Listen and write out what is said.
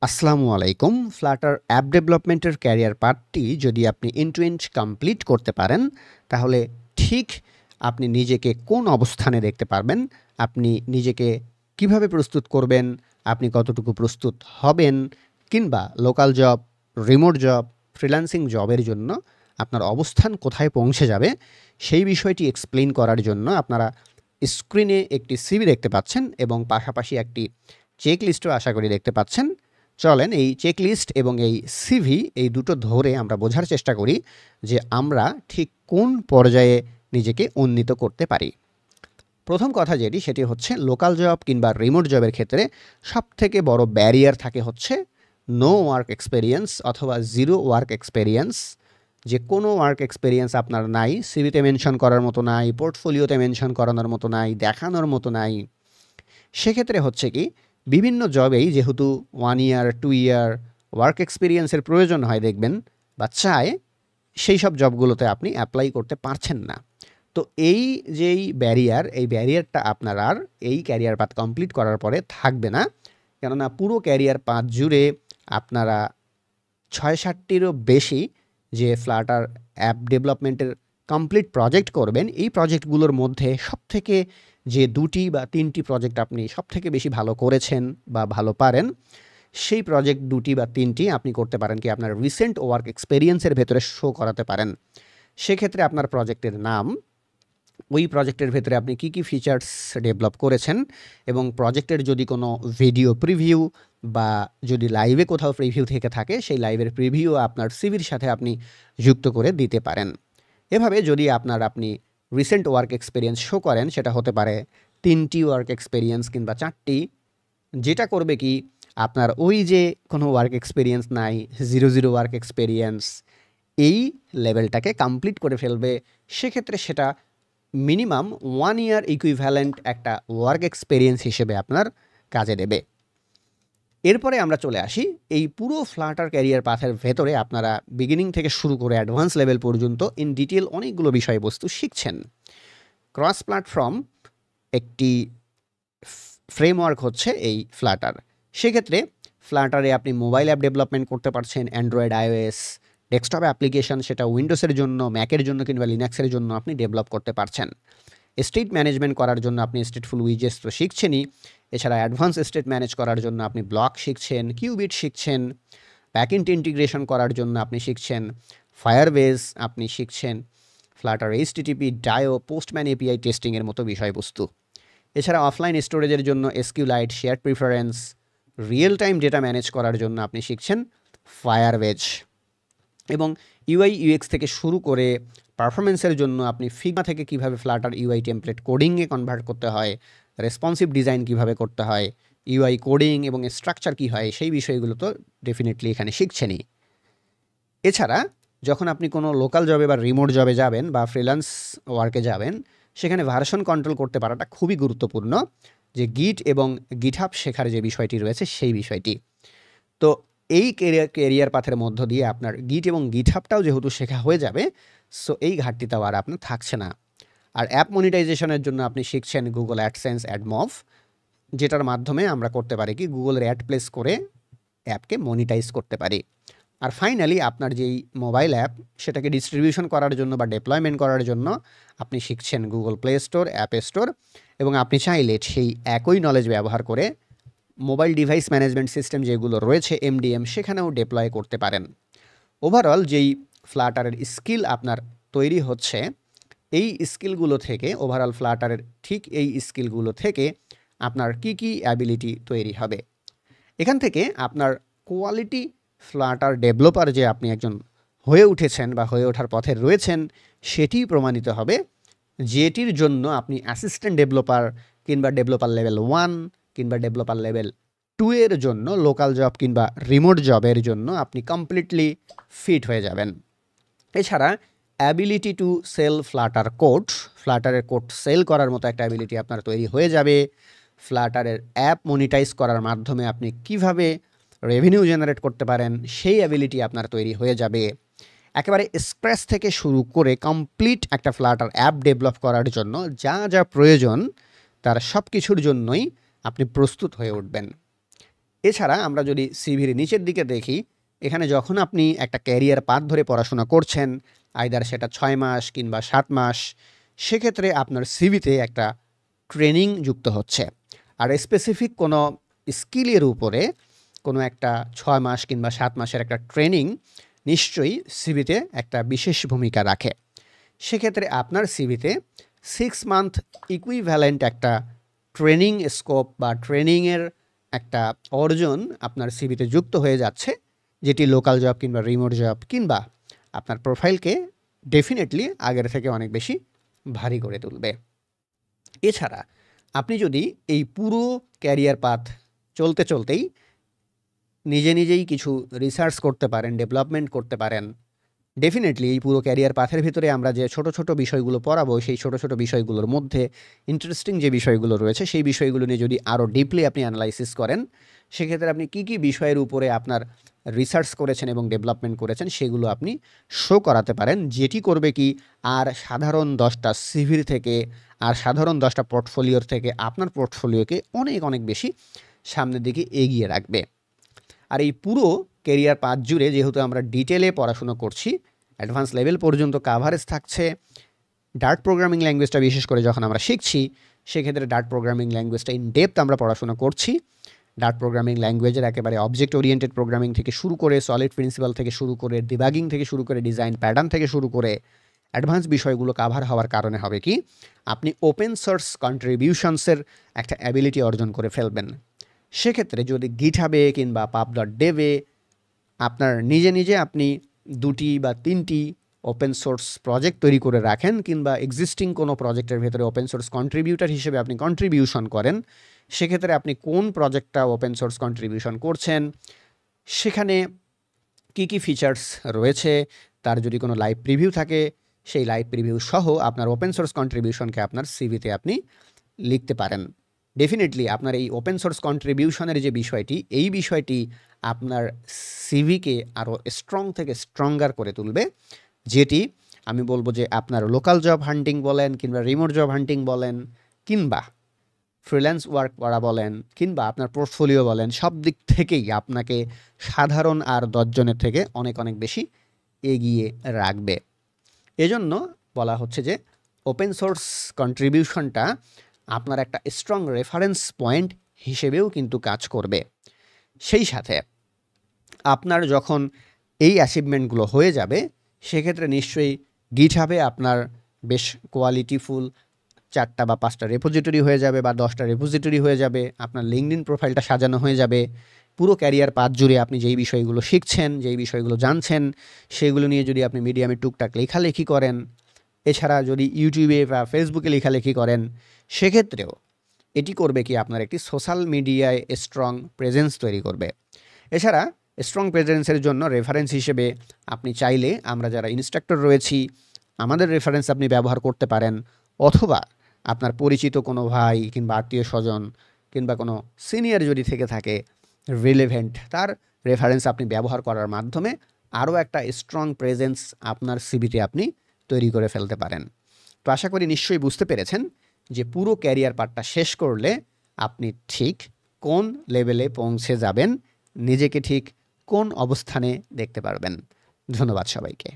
আসসালামু আলাইকুম। Flutter app ডেভেলপমেন্টের ক্যারিয়ার পাথটি যদি আপনি এন্ড টু এন্ড কমপ্লিট করতে পারেন, তাহলে ঠিক আপনি নিজেকে কোন অবস্থানে দেখতে পারবেন, আপনি নিজেকে কিভাবে প্রস্তুত করবেন, আপনি কতটুকু প্রস্তুত হবেন, কিংবা local job, remote job, freelancing জবের জন্য আপনার অবস্থান কোথায় পৌঁছে যাবে, সেই বিষয়টি এক্সপ্লেইন করার জন্য আপনারা স্ক্রিনে একটি সিভি দেখতে পাচ্ছেন এবং পাশাপাশি একটি চেক লিস্টও আশা করি দেখতে পাচ্ছেন। চলেন এই চেকলিস্ট এবং এই সিভি এই দুটো ধরে আমরা বোঝার চেষ্টা করি যে আমরা ঠিক কোন পর্যায়ে নিজেকে উন্নীত করতে পারি। প্রথম কথা যেটি সেটি হচ্ছে লোকাল জব কিংবা রিমোট জবের ক্ষেত্রে সবথেকে বড় ব্যারিয়ার থাকে হচ্ছে নো ওয়ার্ক এক্সপেরিয়েন্স অথবা জিরো ওয়ার্ক এক্সপেরিয়েন্স। যে কোনো ওয়ার্ক এক্সপেরিয়েন্স আপনার নাই, সিভিতে মেনশন করার মতো নাই, পোর্টফোলিওতে মেনশন করানোর মতো নাই, দেখানোর মতো নাই। সেক্ষেত্রে হচ্ছে কি, বিভিন্ন জবেই যেহেতু 1 ইয়ার 2 ইয়ার ওয়ার্ক এক্সপিরিয়েন্সের প্রয়োজন হয় দেখবেন বা চায়, সেই সব জবগুলোতে আপনি অ্যাপ্লাই করতে পারছেন না। তো এই যেই ব্যারিয়ার, এই ব্যারিয়ারটা আপনার আর এই ক্যারিয়ার পাথ কমপ্লিট করার পরে থাকবে না। কেননা পুরো ক্যারিয়ার পাথ জুড়ে আপনারা ৬-৭টিরও বেশি যে ফ্লাটার অ্যাপ ডেভেলপমেন্টের কমপ্লিট প্রজেক্ট করবেন, এই প্রজেক্টগুলোর মধ্যে সবথেকে যে ২টি বা ৩টি প্রজেক্ট আপনি সবথেকে বেশি ভালো করেছেন বা ভালো পারেন, সেই প্রজেক্ট ২টি বা ৩টি আপনি করতে পারেন কি আপনার রিসেন্ট ওয়ার্ক এক্সপেরিয়েন্সের ভেতরে শো করাতে পারেন। সেক্ষেত্রে আপনার প্রজেক্টের নাম, ওই প্রজেক্টের ভেতরে আপনি কী কী ফিচার্স ডেভেলপ করেছেন এবং প্রজেক্টের যদি কোনো ভিডিও প্রিভিউ বা যদি লাইভে কোথাও প্রিভিউ থেকে থাকে, সেই লাইভের প্রিভিউ আপনার সিভির সাথে আপনি যুক্ত করে দিতে পারেন। এভাবে যদি আপনি রিসেন্ট ওয়ার্ক এক্সপেরিয়েন্স শো করেন, সেটা হতে পারে ৩টি ওয়ার্ক এক্সপেরিয়েন্স কিংবা ৪টি, যেটা করবে কি আপনার ওই যে কোনো ওয়ার্ক এক্সপেরিয়েন্স নাই, জিরো ওয়ার্ক এক্সপেরিয়েন্স, এই লেভেলটাকে কমপ্লিট করে ফেলবে। সেক্ষেত্রে সেটা মিনিমাম 1 ইয়ার ইকুইভ্যালেন্ট একটা ওয়ার্ক এক্সপেরিয়েন্স হিসেবে আপনার কাজে দেবে। এরপরে আমরা চলে আসি এই পুরো ফ্লাটার ক্যারিয়ার পাথের ভেতরে আপনারা বিগিনিং থেকে শুরু করে অ্যাডভান্স লেভেল পর্যন্ত ইন ডিটেল অনেকগুলো বিষয়বস্তু শিখছেন। ক্রস প্ল্যাটফর্ম একটি ফ্রেমওয়ার্ক হচ্ছে এই ফ্লাটার। সেক্ষেত্রে ফ্লাটারে আপনি মোবাইল অ্যাপ ডেভেলপমেন্ট করতে পারছেন, অ্যান্ড্রয়েড, আইওএস, ডেস্কটপ অ্যাপ্লিকেশন, সেটা উইন্ডোজের জন্য, ম্যাকের জন্য কিংবা লিনাক্সের জন্য আপনি ডেভেলপ করতে পারছেন। স্টেট ম্যানেজমেন্ট করার জন্য আপনি স্টেটফুল উইজেস তো শিখছেনই, এছাড়া অ্যাডভান্স স্টেট ম্যানেজ করার জন্য আপনি ব্লক শিখছেন, কিউবিট শিখছেন, ব্যাকএন্ড ইন্টিগ্রেশন করার জন্য আপনি শিখছেন ফায়ারবেজ, আপনি শিখছেন ফ্লাটার এইচটিটিপি, ডায়ো, পোস্টম্যান এপিআই টেস্টিংয়ের মতো বিষয়বস্তু। এছাড়া অফলাইন স্টোরেজের জন্য SQLite, share preference, real time data manage করার জন্য আপনি শিখছেন ফায়ারবেজ। এবং ইউআই ইউএক্স থেকে শুরু করে পারফরমেন্সের জন্য আপনি ফিগমা থেকে কীভাবে ফ্লাটার ইউআই টেমপ্লেট কোডিংয়ে কনভার্ট করতে হয়, রেসপন্সিভ ডিজাইন কীভাবে করতে হয়, ইউআই কোডিং এবং স্ট্রাকচার কী হয়, সেই বিষয়গুলো তো ডেফিনেটলি এখানে শিখছেনই। এছাড়া যখন আপনি কোনো লোকাল জবে বা রিমোট জবে যাবেন বা ফ্রিল্যান্স ওয়ার্কে যাবেন, সেখানে ভার্সন কন্ট্রোল করতে পারাটা খুবই গুরুত্বপূর্ণ। যে গিট এবং গিটহাব শেখার যে বিষয়টি রয়েছে, সেই বিষয়টি। তো এই কেরিয়ার পাথের মধ্য দিয়ে আপনার গিট এবং গিটহাবটাও যেহেতু শেখা হয়ে যাবে, সো এই ঘাটতিটাও আর আপনার থাকছে না। আর অ্যাপ মনিটাইজেশনের জন্য আপনি শিখছেন গুগল অ্যাডসেন্স, অ্যাডমভ, যেটার মাধ্যমে আমরা করতে পারি কি গুগলের অ্যাড প্লেস করে অ্যাপকে মনিটাইজ করতে পারি। আর ফাইনালি আপনার যেই মোবাইল অ্যাপ, সেটাকে ডিস্ট্রিবিউশন করার জন্য বা ডেপ্লয়মেন্ট করার জন্য আপনি শিখছেন Google play store, app store, এবং আপনি চাইলে সেই একই নলেজ ব্যবহার করে মোবাইল ডিভাইস ম্যানেজমেন্ট সিস্টেম যেগুলো রয়েছে এমডিএম, সেখানেও ডেপ্লয় করতে পারেন। ওভারঅল যেই ফ্লাটারের স্কিল আপনার তৈরি হচ্ছে, এই স্কিলগুলো থেকে ওভারঅল ফ্লাটারের ঠিক এই স্কিলগুলো থেকে আপনার কি কি অ্যাবিলিটি তৈরি হবে, এখান থেকে আপনার কোয়ালিটি ফ্লাটার ডেভেলপার যে আপনি একজন হয়ে উঠেছেন বা হয়ে ওঠার পথে রয়েছেন, সেটিই প্রমাণিত হবে, যেটির জন্য আপনি অ্যাসিস্ট্যান্ট ডেভেলপার কিংবা ডেভেলপার লেভেল 1 কিংবা ডেভেলপার লেভেল 2 এর জন্য লোকাল জব কিংবা রিমোট জবের জন্য আপনি কমপ্লিটলি ফিট হয়ে যাবেন। এছাড়া ability to sell Flutter code, ফ্লাটারের কোড সেল করার মতো একটা অ্যাবিলিটি আপনার তৈরি হয়ে যাবে। ফ্লাটারের অ্যাপ মনিটাইজ করার মাধ্যমে আপনি কিভাবে রেভিনিউ জেনারেট করতে পারেন, সেই অ্যাবিলিটি আপনার তৈরি হয়ে যাবে। একেবারে স্ক্র্যাচ থেকে শুরু করে কমপ্লিট একটা ফ্লাটার অ্যাপ ডেভেলপ করার জন্য যা যা প্রয়োজন, তার সব কিছুর জন্যই আপনি প্রস্তুত হয়ে উঠবেন। এছাড়া আমরা যদি সিভির নিচের দিকে দেখি, এখানে যখন আপনি একটা ক্যারিয়ার পাথ ধরে পড়াশোনা করছেন, আইদার সেটা 6 মাস কিংবা 7 মাস, সেক্ষেত্রে আপনার সিভিতে একটা ট্রেনিং যুক্ত হচ্ছে। আর স্পেসিফিক কোনো স্কিলের উপরে কোনো একটা 6 মাস কিংবা 7 মাসের একটা ট্রেনিং নিশ্চয়ই সিভিতে একটা বিশেষ ভূমিকা রাখে। সেক্ষেত্রে আপনার সিভিতে 6 মান্থ ইকুইভ্যালেন্ট একটা ট্রেনিং স্কোপ বা ট্রেনিংয়ের একটা অর্জন আপনার সিভিতে যুক্ত হয়ে যাচ্ছে, যেটি লোকাল জব কিংবা রিমোট জব কিংবা আপনার প্রোফাইলকে ডেফিনেটলি আগের থেকে অনেক বেশি ভারী করে তুলবে। এছাড়া আপনি যদি এই পুরো ক্যারিয়ার পাথ চলতে চলতেই নিজেই কিছু রিসার্চ করতে পারেন, ডেভেলপমেন্ট করতে পারেন, ডেফিনেটলি এই পুরো ক্যারিয়ার পাথের ভিতরে আমরা যে ছোট বিষয়গুলো পড়াবো, সেই ছোট বিষয়গুলোর মধ্যে ইন্টারেস্টিং যে বিষয়গুলো রয়েছে, সেই বিষয়গুলো নিয়ে যদি আরও ডিপলি আপনি অ্যানালাইসিস করেন, সেক্ষেত্রে আপনি কী বিষয়ের উপরে আপনার রিসার্চ করেছেন এবং ডেভেলপমেন্ট করেছেন, সেগুলো আপনি শো করাতে পারেন, যেটি করবে কি আর সাধারণ 10টা সিভির থেকে, আর সাধারণ 10টা পোর্টফোলিওর থেকে আপনার পোর্টফোলিওকে অনেক বেশি সামনের দিকে এগিয়ে রাখবে। আর এই পুরো কেরিয়ার পাথ জুড়ে যেহেতু আমরা ডিটেলে পড়াশুনো করছি, অ্যাডভান্স লেভেল পর্যন্ত কাভারেজ থাকছে। ডার্ট প্রোগ্রামিং ল্যাঙ্গুয়েজটা বিশেষ করে যখন আমরা শিখছি, সেক্ষেত্রে ডার্ট প্রোগ্রামিং ল্যাঙ্গুয়েজটা ইন ডেপথ আমরা পড়াশোনা করছি। ডার্ট প্রোগ্রামিং ল্যাঙ্গুয়েজের একেবারে অবজেক্ট ওরিয়েন্টেড প্রোগ্রামিং থেকে শুরু করে, সলিড প্রিন্সিপাল থেকে শুরু করে, ডিবাগিং থেকে শুরু করে, ডিজাইন প্যাটার্ন থেকে শুরু করে অ্যাডভান্স বিষয়গুলো কাভার হওয়ার কারণে হবে কি, আপনি ওপেন সোর্স কন্ট্রিবিউশনসের একটা অ্যাবিলিটি অর্জন করে ফেলবেন। সেক্ষেত্রে যদি গিটহাবে কিংবা pub.dev-এ আপনার নিজে আপনি 2টি বা 3টি ওপেন সোর্স প্রজেক্ট তৈরি করে রাখেন, কিংবা এক্সিস্টিং কোনো প্রজেক্টের ভেতরে ওপেন সোর্স কন্ট্রিবিউটার হিসেবে আপনি কন্ট্রিবিউশন করেন, সেক্ষেত্রে আপনি কোন প্রজেক্টটা ওপেন সোর্স কন্ট্রিবিউশন করছেন, সেখানে কী ফিচার্স রয়েছে, তার যদি কোনো লাইভ প্রিভিউ থাকে, সেই লাইভ প্রিভিউ সহ আপনার ওপেন সোর্স কন্ট্রিবিউশনকে আপনার সিভিতে আপনি লিখতে পারেন। ডেফিনেটলি আপনার এই ওপেন সোর্স কন্ট্রিবিউশনের যে বিষয়টি, এই বিষয়টি আপনার সিভিকে আরও স্ট্রং থেকে স্ট্রঙ্গার করে তুলবে, যেটি আমি বলবো যে আপনার লোকাল জব হান্টিং বলেন কিংবা রিমোট জব হান্টিং বলেন, কিংবা ফ্রিল্যান্স ওয়ার্ক করা বলেন, কিংবা আপনার পোর্টফোলিও বলেন, সব দিক থেকেই আপনাকে সাধারণ আর 10 জনের থেকে অনেক বেশি এগিয়ে রাখবে। এজন্য বলা হচ্ছে যে ওপেন সোর্স কন্ট্রিবিউশনটা আপনার একটা স্ট্রং রেফারেন্স পয়েন্ট হিসেবেও কিন্তু কাজ করবে। সেই সাথে আপনার যখন এই অ্যাচিভমেন্টগুলো হয়ে যাবে, সেক্ষেত্রে নিশ্চয়ই গিটহাবে আপনার বেশ কোয়ালিটিফুল 4টা বা 5টা রেপোজিটরি হয়ে যাবে, বা 10টা রেপোজিটরি হয়ে যাবে। আপনার লিঙ্কডইন প্রোফাইলটা সাজানো হয়ে যাবে। পুরো ক্যারিয়ার পাথ জুড়ে আপনি যেই বিষয়গুলো শিখছেন, যেই বিষয়গুলো জানছেন, সেগুলো নিয়ে যদি আপনি মিডিয়ামে টুকটাক লেখালেখি করেন, এছাড়া যদি ইউটিউবে বা ফেসবুকে লেখালেখি করেন, সেক্ষেত্রেও এটি করবে কি আপনার একটি সোশ্যাল মিডিয়ায় স্ট্রং প্রেজেন্স তৈরি করবে। এছাড়া স্ট্রং প্রেজেন্সের জন্য রেফারেন্স হিসেবে আপনি চাইলে আমরা যারা ইনস্ট্রাক্টর রয়েছি, আমাদের রেফারেন্স আপনি ব্যবহার করতে পারেন, অথবা আপনার পরিচিত কোনো ভাই কিংবা আত্মীয় স্বজন কিংবা কোনো সিনিয়র যদি থেকে থাকে রিলেভেন্ট, তার রেফারেন্স আপনি ব্যবহার করার মাধ্যমে আরও একটা স্ট্রং প্রেজেন্স আপনার সিভিতে আপনি তৈরি করে ফেলতে পারেন। তো আশা করি নিশ্চয়ই বুঝতে পেরেছেন যে পুরো ক্যারিয়ার পার্টটা শেষ করলে আপনি ঠিক কোন লেভেলে পৌঁছে যাবেন, নিজেকে ঠিক কোন অবস্থানে দেখতে পারবেন। ধন্যবাদ সবাইকে।